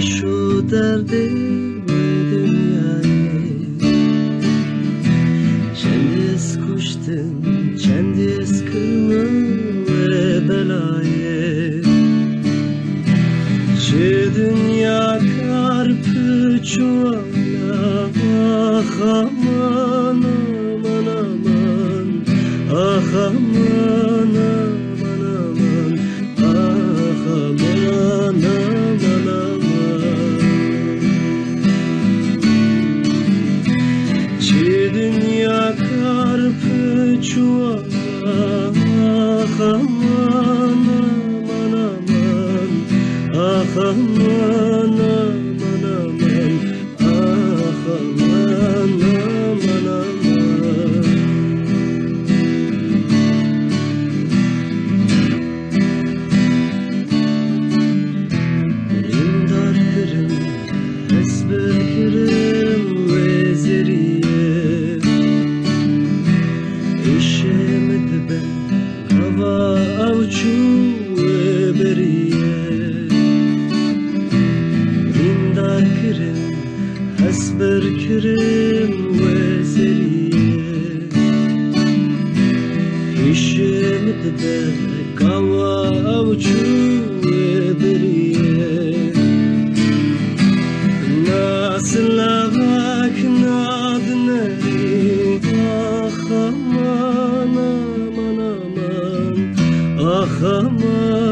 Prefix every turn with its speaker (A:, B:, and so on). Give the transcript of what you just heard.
A: şu derdi ve dünyayı. Çendiz kuştun, çendiz kırma ve belayı. Şu dünya karpı çuvala, ah aman aman aman, ah aman aman aman, ah aman aman aman. Şu dünya karpı çuvala, ah aman aman aman, ah aman aman aman, ah aman aman aman. Rindar kırım, esber kırım ve zeriye. Eşemedi ben hava avçu ve beriye. Rindar kırım, esber kırım ve zeriye. Eşemedi ben hava avçu ve beriye. Nasıl bak nadne, ah aman aman aman, ah aman